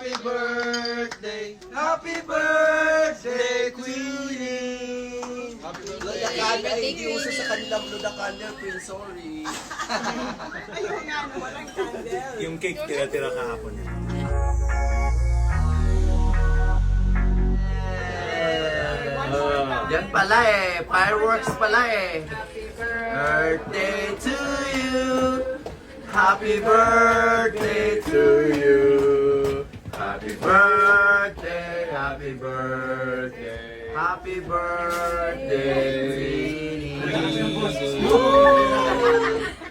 Happy birthday! Happy birthday, Queenie! Happy birthday! Ludakan ay hindi uso sa kanilang ludakan niya, Queen, sorry. Ayun nga, no, walang candle. Yung cake tira-tira kahapon. Yan pala eh, fireworks pala eh. Birthday to you. Happy birthday to you. Happy birthday, happy birthday. Happy birthday.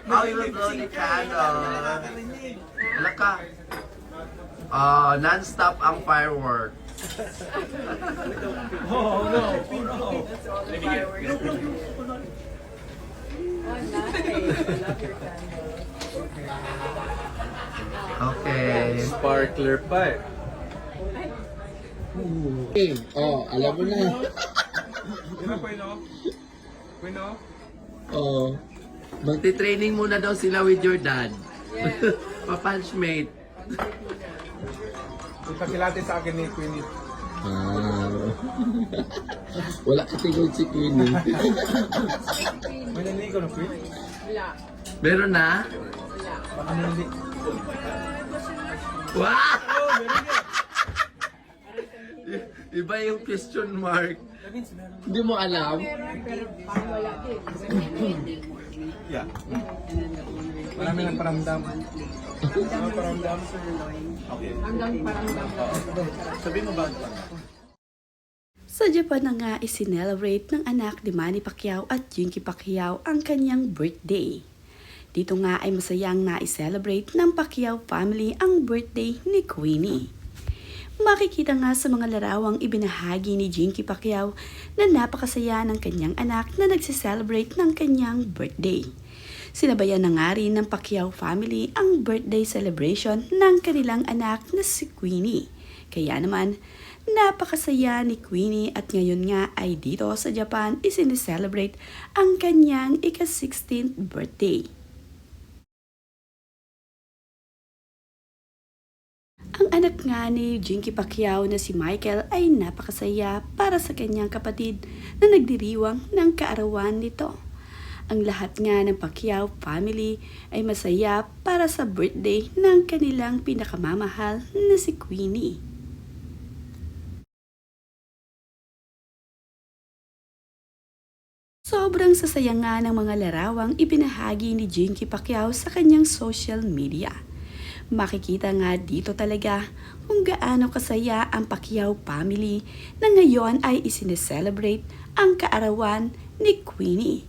How you blow the candle? Wala ka. Non-stop ang firework. Oh, no. Okay. Sparkler pa eh. Oh, alam mo na. Ano po yun? Pwino? Oh. Magti-training muna daw sila with your dad. Pa-punchmate. Ipakilate sa akin ni Queenie. Wala ka tingog si Queenie. May naligo na Queen? Wala. Meron na? Baka naligo. Wow! Iba yung question mark. Hindi mo alam? Pero parang wala din. Yeah. Marami ng paramdam. Paramdam. Okay. Hanggang parang Sabi mo ba? Sa Japan na nga isinelebrate ng anak ni Manny Pacquiao at Jinky Pacquiao ang kanyang birthday. Dito nga ay masayang na-celebrate ng Pacquiao family ang birthday ni Queenie. Makikita nga sa mga larawang ibinahagi ni Jinky Pacquiao na napakasaya ng kanyang anak na nagsiselebrate ng kanyang birthday. Sinabayan na nga rin ng Pacquiao family ang birthday celebration ng kanilang anak na si Queenie. Kaya naman, napakasaya ni Queenie at ngayon nga ay dito sa Japan isineselebrate ang kanyang ika-16th birthday. Ang anak nga ni Jinky Pacquiao na si Michael ay napakasaya para sa kanyang kapatid na nagdiriwang ng kaarawan nito. Ang lahat nga ng Pacquiao family ay masaya para sa birthday ng kanilang pinakamamahal na si Queenie. Sobrang sasaya nga ng mga larawang ibinahagi ni Jinky Pacquiao sa kanyang social media. Makikita nga dito talaga kung gaano kasaya ang Pacquiao family na ngayon ay isineselebrate ang kaarawan ni Queenie.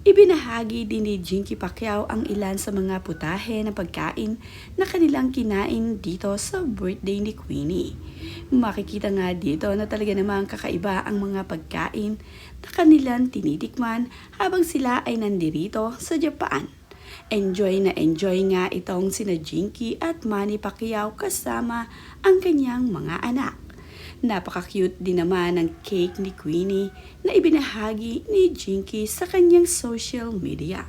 Ibinahagi din ni Jinky Pacquiao ang ilan sa mga putahe na pagkain na kanilang kinain dito sa birthday ni Queenie. Makikita nga dito na talaga namang kakaiba ang mga pagkain na kanilang tinitikman habang sila ay nandirito sa Japan. Enjoy na enjoy nga itong sina Jinky at Manny Pacquiao kasama ang kanyang mga anak. Napaka-cute din naman ng cake ni Queenie na ibinahagi ni Jinky sa kanyang social media.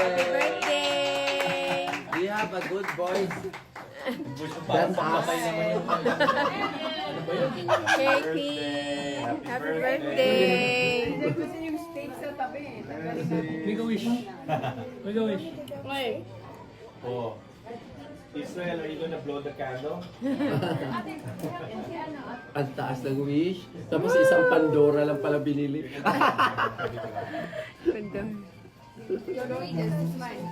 Happy birthday! We have a good voice. Parang pakatay naman yung Katie! Happy birthday! Gusto yung steak sa tabi. Make a wish. Make a wish. Okay. Oh. Israel, are you gonna blow the candle? Ang taas ng wish. Tapos isang Pandora lang pala binili. Ganda. You're going to this is mine.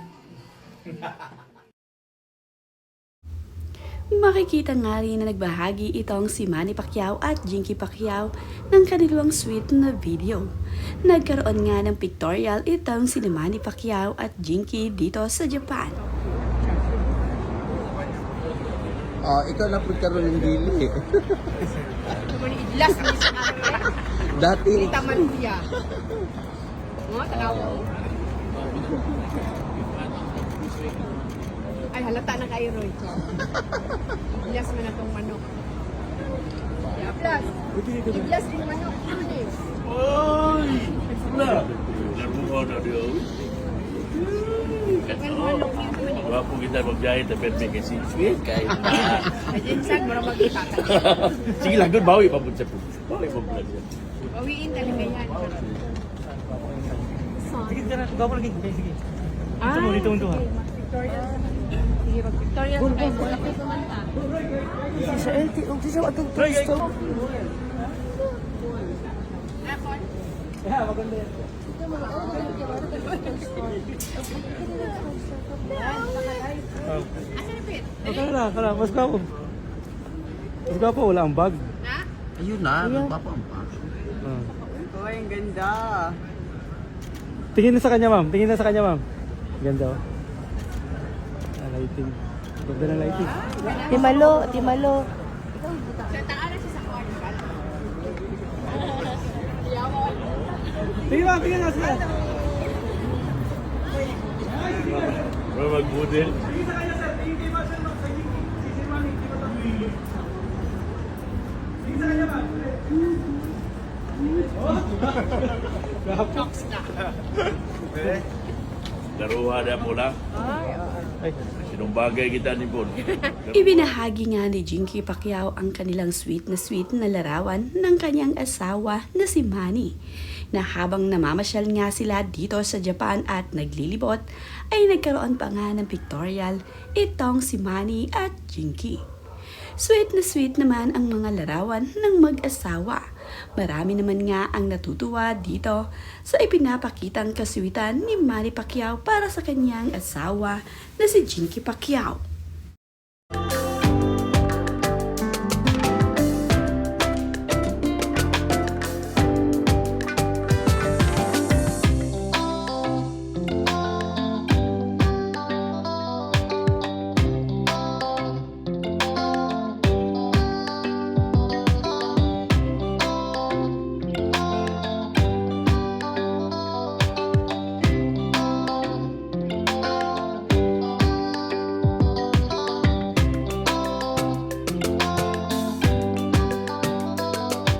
Makikita nga rin na nagbahagi itong si Manny Pacquiao at Jinky Pacquiao ng kanilang sweet na video. Nagkaroon nga ng pictorial itong si Manny Pacquiao at Jinky dito sa Japan. Ikaw na po karoon ng dili. Idlas ang isang araw. Dati. Taman siya. Mga tanaw. Ay, halata na kayo, Roy. Idlas mo na tong manok. Idlas. Idlas yung manok. Ano eh? Oi! Wala. Nabukaw na diyo. Wapo kita magbiyahe tapi may kasi sweet kay. Ajinsan, mura magkita. Sige lang doon, bawi pa po sa po. Bawi pa po lang. Bawiin talaga yan. Sige, tara. Gawa mo lagi. Sige. Ah, Dito mo. Victoria. Sige, mag-Victoria. Malaki kumanta. Sa LT. Sa atong Kristo. Yeah, maganda yan. Asa na, Pit? Kala. Mas gwapo. Mas gwapo, wala ang bag. Na? Ayun na, nagpapampa. Ay, ang ganda. Tingin na sa kanya, ma'am. Ganda, oh. Lighting. Ganda ng lighting. Timalo. Sa taala siya sa kwarto. Tingin na sila. Bro, mag-budel. Daruha na mo lang. Sinong bagay kita ni Bon. Ibinahagi nga ni Jinky Pacquiao ang kanilang sweet na larawan ng kanyang asawa na si Manny, na habang namamasyal nga sila dito sa Japan at naglilibot, ay nagkaroon pa nga ng pictorial itong si Manny at Jinky. Sweet naman ang mga larawan ng mag-asawa. Marami naman nga ang natutuwa dito sa ipinapakitang kaswitan ni Manny Pacquiao para sa kanyang asawa na si Jinky Pacquiao.